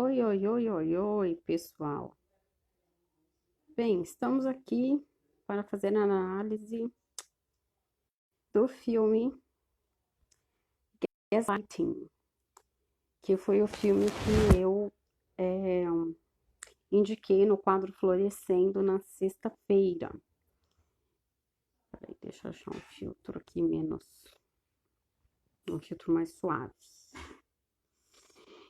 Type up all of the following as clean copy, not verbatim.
Oi, oi, oi, oi, oi, pessoal. Bem, estamos aqui para fazer a análise do filme Gaslighting, que foi o filme que eu indiquei no quadro Florescendo na sexta-feira. Peraí, deixa eu achar um filtro aqui um filtro mais suave.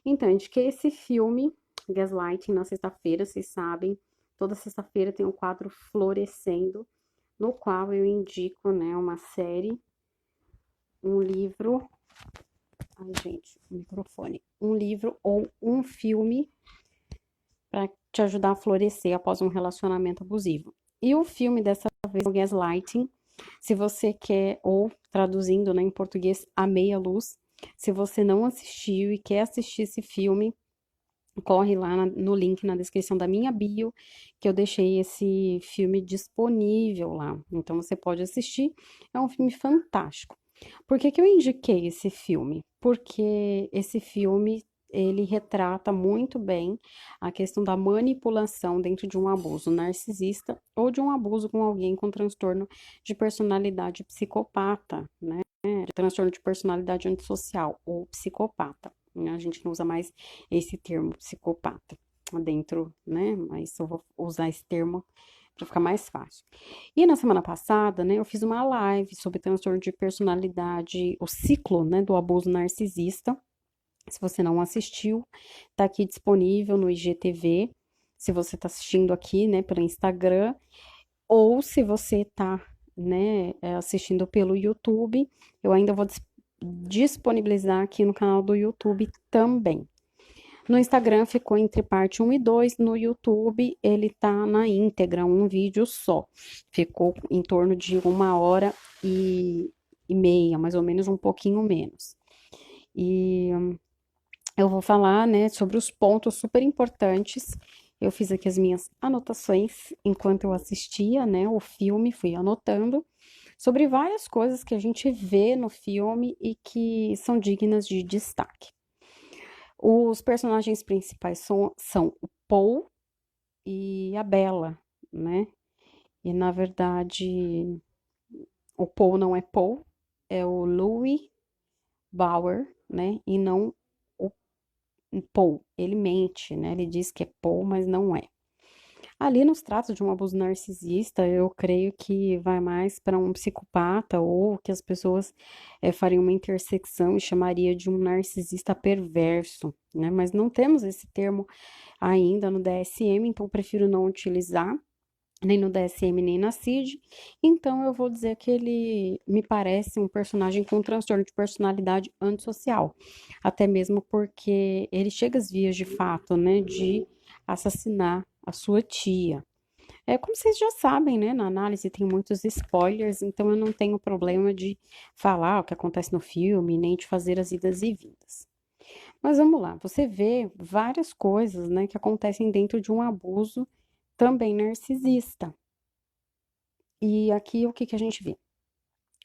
Então, indiquei esse filme, Gaslighting, na sexta-feira, vocês sabem. Toda sexta-feira tem o quadro Florescendo, no qual eu indico, né, uma série, um livro. Ai, gente, o microfone. Um livro ou um filme para te ajudar a florescer após um relacionamento abusivo. E o filme dessa vez é o Gaslighting. Se você quer, ou traduzindo, né, em português, A Meia Luz. Se você não assistiu e quer assistir esse filme, corre lá no link na descrição da minha bio, que eu deixei esse filme disponível lá. Então você pode assistir. É um filme fantástico. Por que que eu indiquei esse filme? Porque esse filme ele retrata muito bem a questão da manipulação dentro de um abuso narcisista ou de um abuso com alguém com transtorno de personalidade psicopata, né? De transtorno de personalidade antissocial ou psicopata. A gente não usa mais esse termo psicopata dentro, né? Mas eu vou usar esse termo para ficar mais fácil. E na semana passada, né, eu fiz uma live sobre transtorno de personalidade, o ciclo, né, do abuso narcisista. Se você não assistiu, tá aqui disponível no IGTV. Se você tá assistindo aqui, né, pelo Instagram, ou se você tá, né, assistindo pelo YouTube, eu ainda vou disponibilizar aqui no canal do YouTube também. No Instagram ficou entre parte 1 e 2, no YouTube ele tá na íntegra, um vídeo só. Ficou em torno de 1 hora e meia, mais ou menos, um pouquinho menos. E eu vou falar, né, sobre os pontos super importantes. Eu fiz aqui as minhas anotações enquanto eu assistia, né, o filme, fui anotando sobre várias coisas que a gente vê no filme e que são dignas de destaque. Os personagens principais são o Paul e a Bella, né? E na verdade, o Paul não é Paul, é o Louis Bauer, né? E não o Paul. Ele mente, né? Ele diz que é Paul, mas não é. Ali nos tratos de um abuso narcisista, eu creio que vai mais para um psicopata ou que as pessoas fariam uma intersecção e chamaria de um narcisista perverso, né? Mas não temos esse termo ainda no DSM, então eu prefiro não utilizar, nem no DSM, nem na CID. Então eu vou dizer que ele me parece um personagem com transtorno de personalidade antissocial, até mesmo porque ele chega às vias de fato, né, de assassinar a sua tia. É como vocês já sabem, né? Na análise tem muitos spoilers, então eu não tenho problema de falar o que acontece no filme, nem de fazer as idas e vindas. Mas vamos lá, você vê várias coisas, né, que acontecem dentro de um abuso também narcisista. E aqui o que que a gente vê?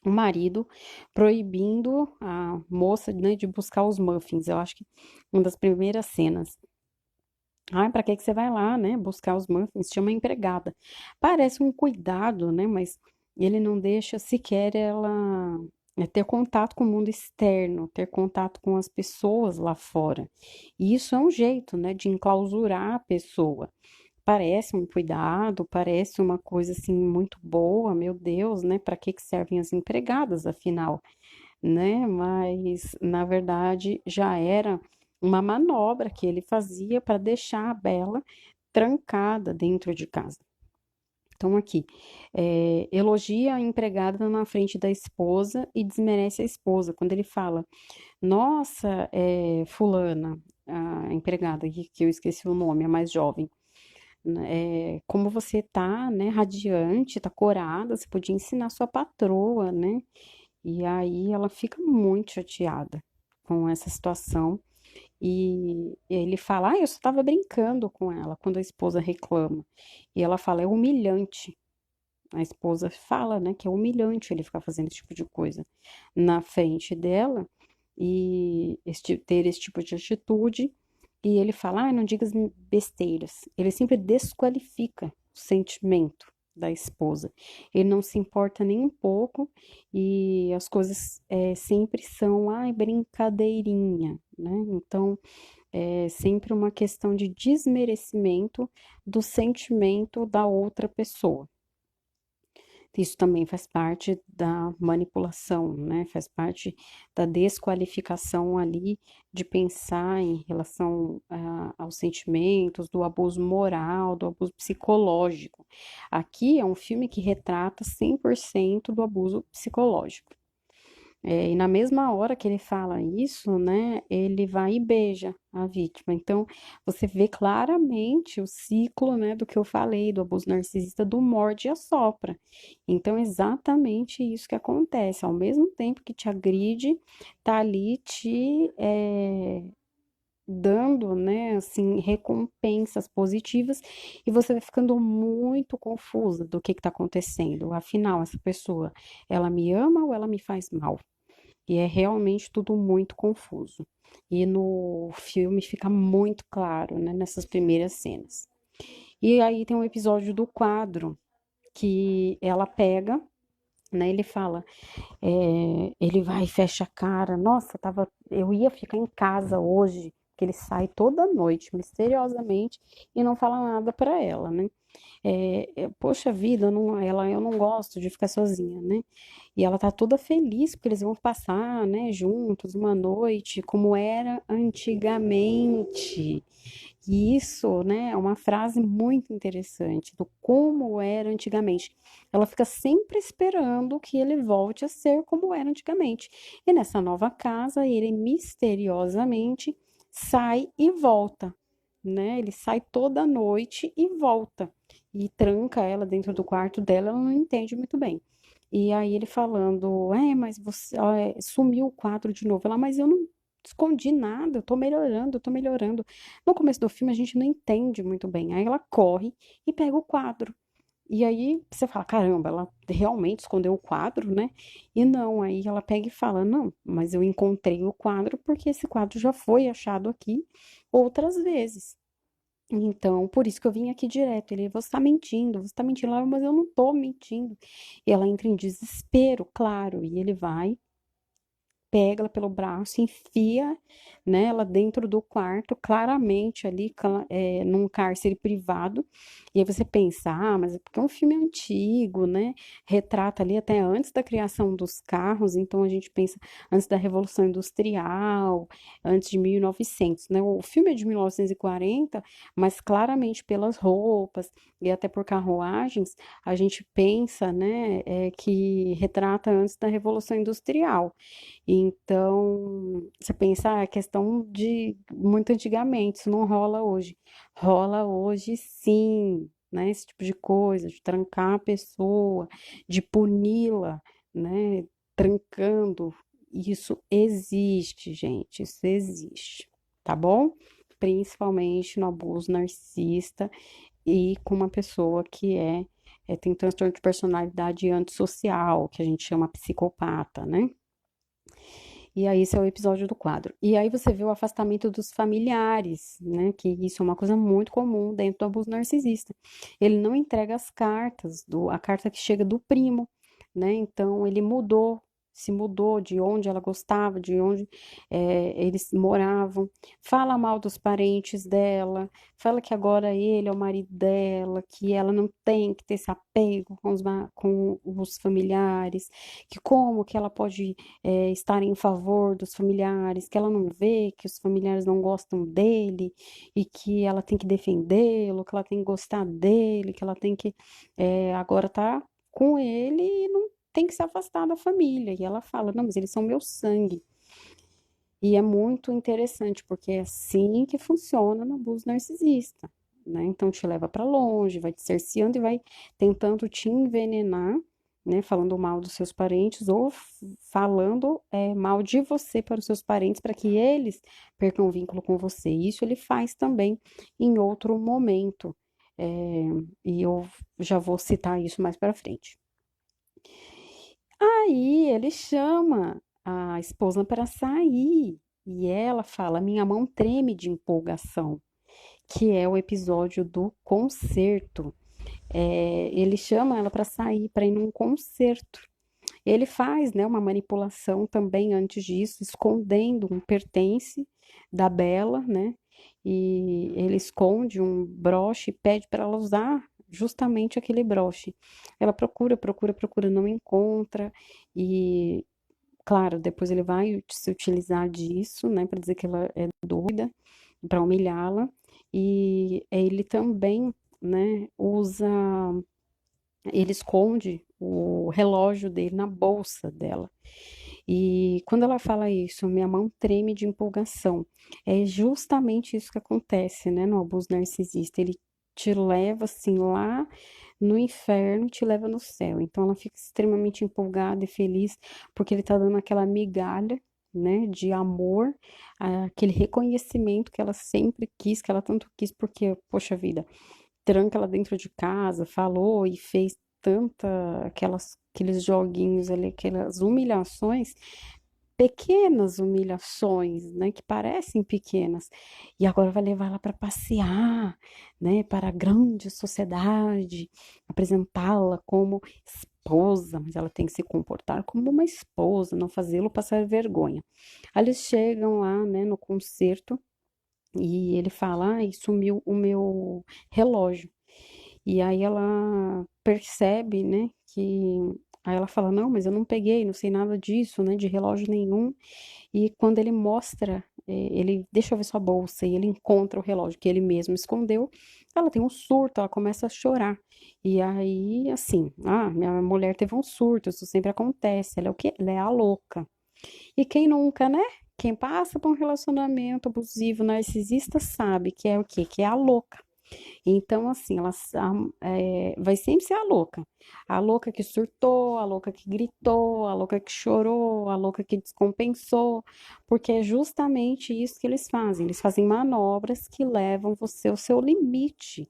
O marido proibindo a moça, né, de buscar os muffins. Eu acho que uma das primeiras cenas. Ai, pra que que você vai lá, né, buscar os muffins? Tinha uma empregada. Parece um cuidado, né, mas ele não deixa sequer ela ter contato com o mundo externo, ter contato com as pessoas lá fora. E isso é um jeito, né, de enclausurar a pessoa. Parece um cuidado, parece uma coisa assim muito boa, meu Deus, né? Para que que servem as empregadas, afinal, né? Mas na verdade já era uma manobra que ele fazia para deixar a Bela trancada dentro de casa. Então, aqui, elogia a empregada na frente da esposa e desmerece a esposa. Quando ele fala, nossa, fulana, a empregada, que eu esqueci o nome, a mais jovem, né, como você tá, né, radiante, tá corada, você podia ensinar sua patroa, né? E aí ela fica muito chateada com essa situação. E ele fala, ah, eu só tava brincando com ela, quando a esposa reclama. E ela fala, é humilhante. A esposa fala, né, que é humilhante ele ficar fazendo esse tipo de coisa na frente dela e ter esse tipo de atitude. E ele fala, não digas besteiras. Ele sempre desqualifica o sentimento da esposa. Ele não se importa nem um pouco e as coisas sempre são, ai, brincadeirinha, né? Então, é sempre uma questão de desmerecimento do sentimento da outra pessoa. Isso também faz parte da manipulação, né? Faz parte da desqualificação ali de pensar em relação aos sentimentos, do abuso moral, do abuso psicológico. Aqui é um filme que retrata 100% do abuso psicológico. E na mesma hora que ele fala isso, né, ele vai e beija a vítima. Então, você vê claramente o ciclo, né, do que eu falei, do abuso narcisista, do morde e assopra. Então, é exatamente isso que acontece. Ao mesmo tempo que te agride, tá ali te dando, né, assim, recompensas positivas e você vai ficando muito confusa do que tá acontecendo. Afinal, essa pessoa, ela me ama ou ela me faz mal? E é realmente tudo muito confuso. E no filme fica muito claro, né, nessas primeiras cenas. E aí tem um episódio do quadro que ela pega, né, ele fala, ele vai e fecha a cara, nossa, eu ia ficar em casa hoje, que ele sai toda noite, misteriosamente, e não fala nada para ela, né? Poxa vida, eu não gosto de ficar sozinha, né? E ela tá toda feliz porque eles vão passar, né, juntos uma noite, como era antigamente. E isso, né, é uma frase muito interessante do como era antigamente. Ela fica sempre esperando que ele volte a ser como era antigamente. E nessa nova casa, ele misteriosamente sai e volta, né? Ele sai toda noite e volta e tranca ela dentro do quarto dela, ela não entende muito bem. E aí ele falando, mas você sumiu o quadro de novo. Ela, mas eu não escondi nada, eu tô melhorando, eu tô melhorando. No começo do filme a gente não entende muito bem. Aí ela corre e pega o quadro. E aí você fala, caramba, ela realmente escondeu o quadro, né? E não, aí ela pega e fala, não, mas eu encontrei o quadro porque esse quadro já foi achado aqui outras vezes. Então, por isso que eu vim aqui direto. Ele, você tá mentindo, ela, mas eu não tô mentindo. E ela entra em desespero, claro, e ele vai, pega ela pelo braço, enfia, né, ela dentro do quarto, claramente ali, num cárcere privado. E aí você pensa, mas é porque é um filme antigo, né? Retrata ali até antes da criação dos carros, então a gente pensa antes da Revolução Industrial, antes de 1900, né? O filme é de 1940, mas claramente pelas roupas e até por carruagens, a gente pensa, né, que retrata antes da Revolução Industrial. Então, você pensa, é questão de muito antigamente, isso não rola hoje. Rola hoje sim, né? Esse tipo de coisa, de trancar a pessoa, de puni-la, né? Trancando. Isso existe, gente, isso existe, tá bom? Principalmente no abuso narcisista e com uma pessoa que tem transtorno de personalidade antissocial, que a gente chama psicopata, né? E aí, esse é o episódio do quadro. E aí você vê o afastamento dos familiares, né? Que isso é uma coisa muito comum dentro do abuso narcisista. Ele não entrega as cartas, a carta que chega do primo, né? Então, ele se mudou de onde ela gostava, de onde eles moravam. Fala mal dos parentes dela, fala que agora ele é o marido dela, que ela não tem que ter esse apego com os familiares, que como que ela pode estar em favor dos familiares, que ela não vê que os familiares não gostam dele e que ela tem que defendê-lo, que ela tem que gostar dele, que ela tem que agora tá com ele e não tem que se afastar da família. E ela fala, não, mas eles são meu sangue. E é muito interessante, porque é assim que funciona no abuso narcisista, né? Então te leva para longe, vai te cerceando e vai tentando te envenenar, né? Falando mal dos seus parentes ou falando mal de você para os seus parentes, para que eles percam o vínculo com você. Isso ele faz também em outro momento. É, e eu já vou citar isso mais para frente. Aí ele chama a esposa para sair. E ela fala: minha mão treme de empolgação, que é o episódio do concerto. Ele chama ela para sair, para ir num concerto. Ele faz, né, uma manipulação também antes disso, escondendo um pertence da Bela, né? E ele esconde um broche e pede para ela usar justamente aquele broche. Ela procura, procura, procura, não encontra e claro, depois ele vai se utilizar disso, né, para dizer que ela é doida, para humilhá-la. E ele também, né, ele esconde o relógio dele na bolsa dela. E quando ela fala isso, minha mão treme de empolgação. É justamente isso que acontece, né, no abuso narcisista. Ele te leva assim lá no inferno, e te leva no céu. Então ela fica extremamente empolgada e feliz porque ele tá dando aquela migalha, né, de amor, aquele reconhecimento que ela sempre quis, que ela tanto quis, porque, poxa vida, tranca ela dentro de casa, falou e fez aqueles joguinhos ali, aquelas humilhações, pequenas humilhações, né, que parecem pequenas, e agora vai levar ela para passear, né, para a grande sociedade, apresentá-la como esposa, mas ela tem que se comportar como uma esposa, não fazê-lo passar vergonha. Aí eles chegam lá, né, no concerto, e ele fala, e sumiu o meu relógio. E aí ela percebe, né, que aí ela fala: "Não, mas eu não peguei, não sei nada disso, né, de relógio nenhum". E quando ele mostra, ele deixa eu ver sua bolsa, e ele encontra o relógio que ele mesmo escondeu, ela tem um surto, ela começa a chorar. E aí, assim, minha mulher teve um surto, isso sempre acontece, ela é o quê? Ela é a louca. E quem nunca, né? Quem passa por um relacionamento abusivo, narcisista, sabe que é o quê? Que é a louca. Então, assim, vai sempre ser a louca. A louca que surtou, a louca que gritou, a louca que chorou, a louca que descompensou, porque é justamente isso que eles fazem. Eles fazem manobras que levam você ao seu limite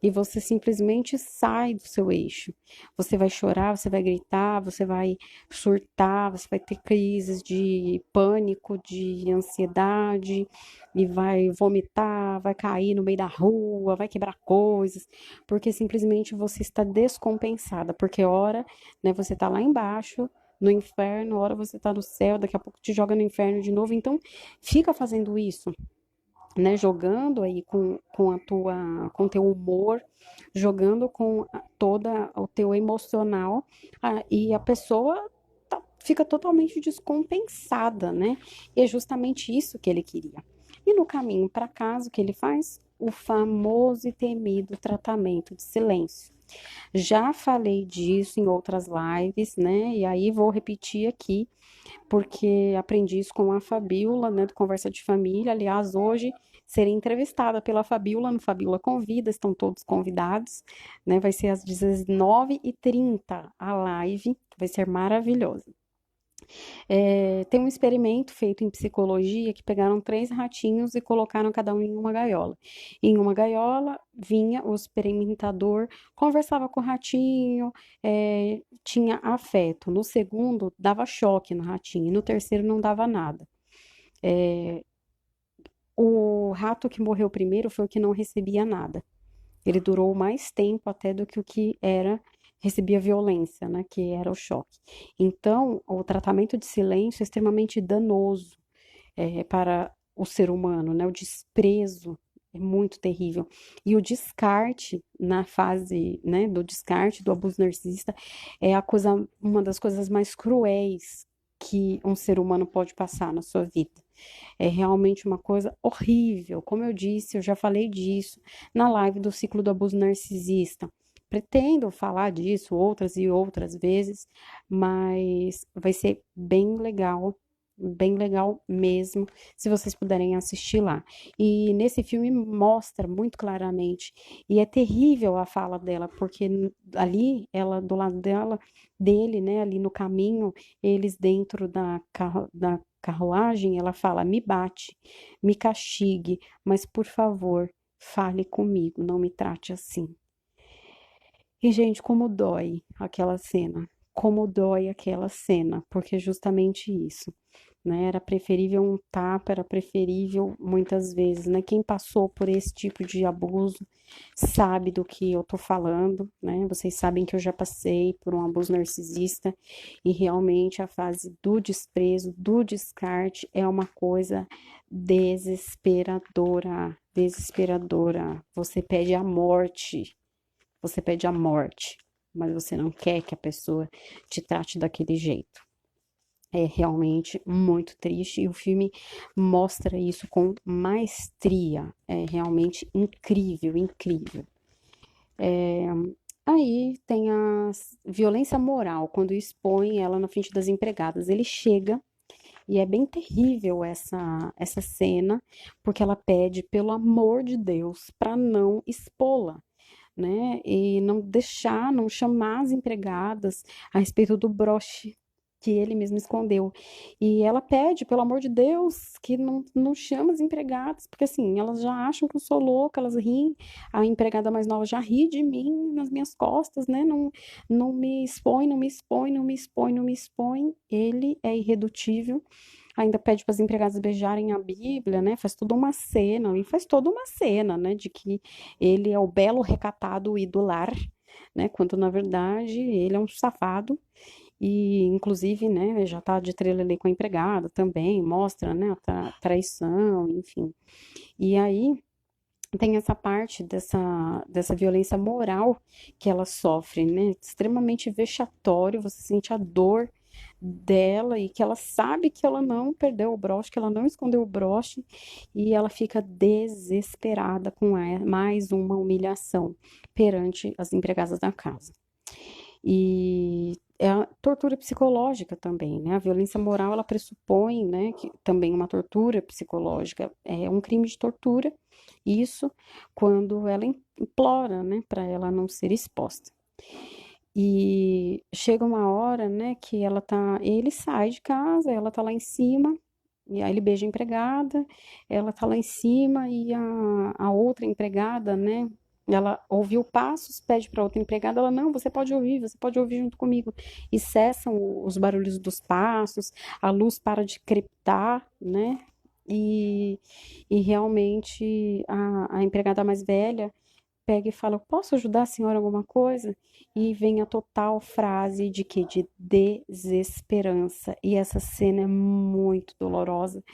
e você simplesmente sai do seu eixo. Você vai chorar, você vai gritar, você vai surtar, você vai ter crises de pânico, de ansiedade, e vai vomitar, vai cair no meio da rua, vai quebrar coisas, porque simplesmente você está descompensada, porque ora, né, você está lá embaixo, no inferno, hora você está no céu, daqui a pouco te joga no inferno de novo, então fica fazendo isso, né, jogando aí com teu humor, jogando com toda o teu emocional, e a pessoa fica totalmente descompensada, né? E é justamente isso que ele queria. E no caminho para casa, o que ele faz? O famoso e temido tratamento de silêncio. Já falei disso em outras lives, né? E aí vou repetir aqui porque aprendi isso com a Fabiola, né, do Conversa de Família. Aliás, hoje serei entrevistada pela Fabiola no Fabiola Convida, estão todos convidados, né? Vai ser às 19h30 a live, que vai ser maravilhosa. Tem um experimento feito em psicologia que pegaram três ratinhos e colocaram cada um em uma gaiola. Em uma gaiola vinha o experimentador, conversava com o ratinho, tinha afeto. No segundo, dava choque no ratinho. E no terceiro, não dava nada. O rato que morreu primeiro foi o que não recebia nada. Ele durou mais tempo até do que o que recebia violência, né, que era o choque. Então, o tratamento de silêncio é extremamente danoso para o ser humano, né? O desprezo é muito terrível. E o descarte, na fase, né, do descarte, do abuso narcisista, é uma das coisas mais cruéis que um ser humano pode passar na sua vida. É realmente uma coisa horrível. Como eu disse, eu já falei disso na live do ciclo do abuso narcisista. Pretendo falar disso outras e outras vezes, mas vai ser bem legal mesmo, se vocês puderem assistir lá. E nesse filme mostra muito claramente, e é terrível a fala dela, porque ali, ela do lado dele, né, ali no caminho, eles dentro da carruagem, ela fala: me bate, me castigue, mas por favor, fale comigo, não me trate assim. E, gente, como dói aquela cena. Como dói aquela cena, porque é justamente isso. né? Era preferível um tapa, era preferível muitas vezes, né? Quem passou por esse tipo de abuso sabe do que eu tô falando, né? Vocês sabem que eu já passei por um abuso narcisista e realmente a fase do desprezo, do descarte é uma coisa desesperadora, desesperadora. Você pede a morte, mas você não quer que a pessoa te trate daquele jeito. É realmente muito triste e o filme mostra isso com maestria. É realmente incrível, incrível. Aí tem a violência moral, quando expõe ela na frente das empregadas. Ele chega e é bem terrível essa cena, porque ela pede, pelo amor de Deus, para não expô-la, né? E não deixar, não chamar as empregadas a respeito do broche que ele mesmo escondeu. E ela pede, pelo amor de Deus, que não chama as empregadas, porque assim, elas já acham que eu sou louca, elas riem, a empregada mais nova já ri de mim nas minhas costas, né? Não me expõe, não me expõe, não me expõe, não me expõe. Ele é irredutível, ainda pede para as empregadas beijarem a Bíblia, né? Faz toda uma cena, e faz toda uma cena, né? De que ele é o belo recatado e do lar, né? Quando na verdade ele é um safado e inclusive, né? Já tá de trelelê com a empregada também, mostra, né? A traição, enfim. E aí tem essa parte dessa violência moral que ela sofre, né? Extremamente vexatório, você sente a dor dela e que ela sabe que ela não perdeu o broche, que ela não escondeu o broche e ela fica desesperada com mais uma humilhação perante as empregadas da casa. E é a tortura psicológica também, né? A violência moral, ela pressupõe, né, que também uma tortura psicológica é um crime de tortura, isso quando ela implora, né, para ela não ser exposta. E chega uma hora, né, que ele sai de casa, ela tá lá em cima, e aí ele beija a empregada, ela tá lá em cima e a outra empregada, né, ela ouviu passos, pede para outra empregada, ela, não, você pode ouvir junto comigo. E cessam os barulhos dos passos, a luz para de crepitar, né, e, e realmente a empregada mais velha pega e fala: posso ajudar a senhora em alguma coisa? E vem a total frase de que? De desesperança. E essa cena é muito dolorosa,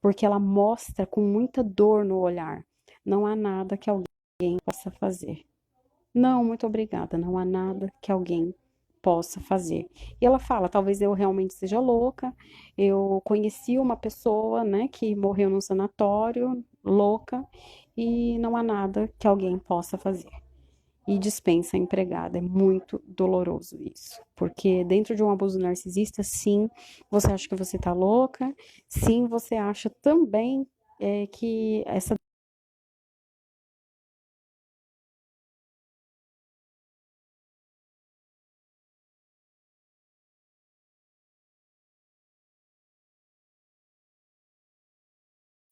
porque ela mostra com muita dor no olhar. Não há nada que alguém possa fazer. Não, muito obrigada. Não há nada que alguém possa fazer. E ela fala: talvez eu realmente seja louca. Eu conheci uma pessoa, né, que morreu num sanatório, louca, e não há nada que alguém possa fazer. E dispensa a empregada. É muito doloroso isso. Porque dentro de um abuso narcisista, sim, você acha que você tá louca, sim, você acha também que essa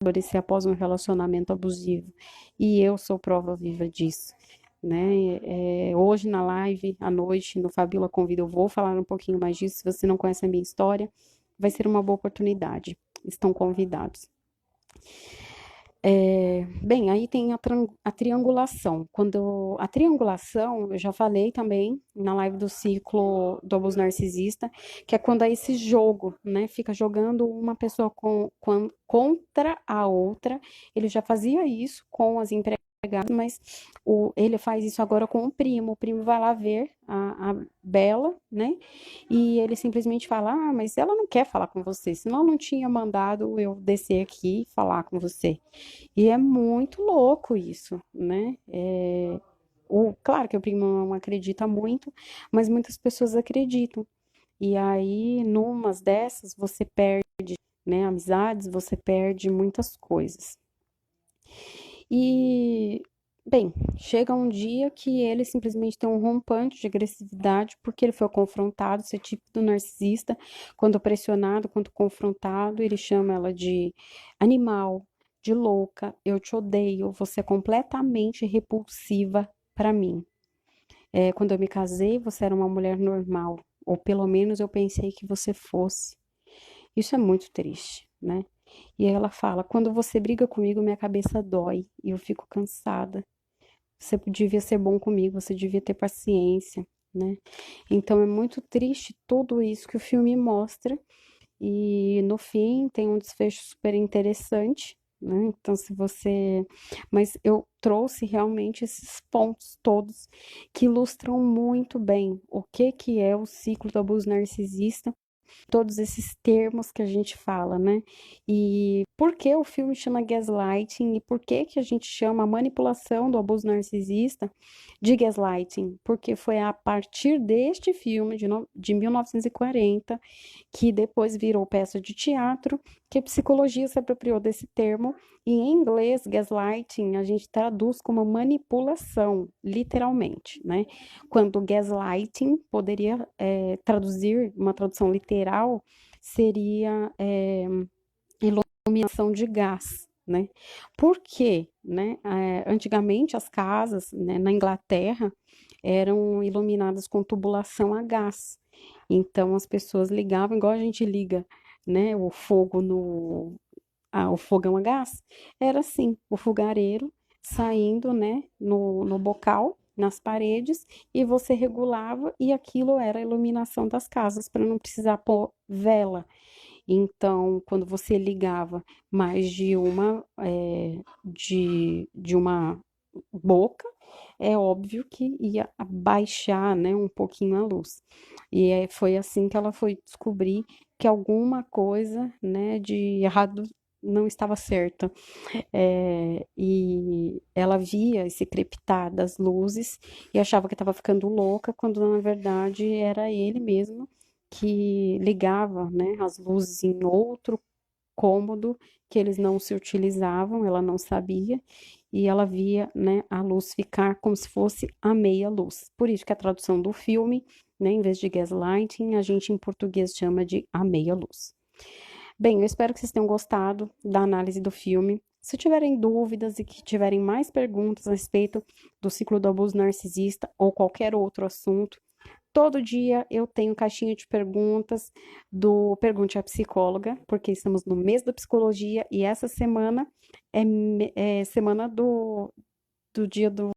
amadurecer após um relacionamento abusivo. E eu sou prova viva disso. Né? Hoje na live, à noite, no Fabiola Convida, eu vou falar um pouquinho mais disso. Se você não conhece a minha história, vai ser uma boa oportunidade. Estão convidados. Bem, aí tem a triangulação. A triangulação, eu já falei também na live do ciclo do abuso narcisista, que é quando é esse jogo, né? Fica jogando uma pessoa contra a outra. Ele já fazia isso com as empregadas, mas ele faz isso agora com o primo. O primo vai lá ver a Bela, né? E ele simplesmente fala: ah, mas ela não quer falar com você, senão eu não tinha mandado eu descer aqui e falar com você. E é muito louco isso, né? Claro que o primo não acredita muito, mas muitas pessoas acreditam. E aí, numas dessas, você perde, né, amizades, você perde muitas coisas. E, bem, chega um dia que ele simplesmente tem um rompante de agressividade, porque ele foi confrontado, esse tipo do narcisista, quando pressionado, quando confrontado, ele chama ela de animal, de louca, eu te odeio, você é completamente repulsiva para mim. Quando eu me casei, você era uma mulher normal, ou pelo menos eu pensei que você fosse. Isso é muito triste, né? E aí ela fala: quando você briga comigo, minha cabeça dói e eu fico cansada. Você devia ser bom comigo, você devia ter paciência, né? Então é muito triste tudo isso que o filme mostra. E no fim tem um desfecho super interessante, né? Então, se você. Mas eu trouxe realmente esses pontos todos que ilustram muito bem o que é o ciclo do abuso narcisista, todos esses termos que a gente fala, né? E por que o filme chama gaslighting e por que a gente chama a manipulação do abuso narcisista de gaslighting? Porque foi a partir deste filme de 1940 que depois virou peça de teatro, que a psicologia se apropriou desse termo, e em inglês, gaslighting, a gente traduz como manipulação, literalmente, né? Quando gaslighting poderia traduzir, uma tradução literal, seria iluminação de gás, né? Por quê? Né? Antigamente as casas, né, na Inglaterra eram iluminadas com tubulação a gás. Então as pessoas ligavam, igual a gente liga, né, o fogo no o fogão a gás, era assim, o fogareiro saindo, né, no bocal, nas paredes, e você regulava e aquilo era a iluminação das casas, para não precisar pôr vela. Então, quando você ligava mais de uma boca, é óbvio que ia baixar, né, um pouquinho a luz. E foi assim que ela foi descobrir que alguma coisa, né, de errado não estava certa. E ela via esse crepitar das luzes e achava que estava ficando louca, quando na verdade era ele mesmo que ligava, né, as luzes em outro cômodo que eles não se utilizavam, ela não sabia, e ela via, né, a luz ficar como se fosse a meia luz. Por isso que a tradução do filme, né, em vez de gaslighting, a gente em português chama de a meia luz. Bem, eu espero que vocês tenham gostado da análise do filme. Se tiverem dúvidas e que tiverem mais perguntas a respeito do ciclo do abuso narcisista ou qualquer outro assunto, todo dia eu tenho caixinha de perguntas do Pergunte à Psicóloga, porque estamos no mês da psicologia e essa semana é semana do dia do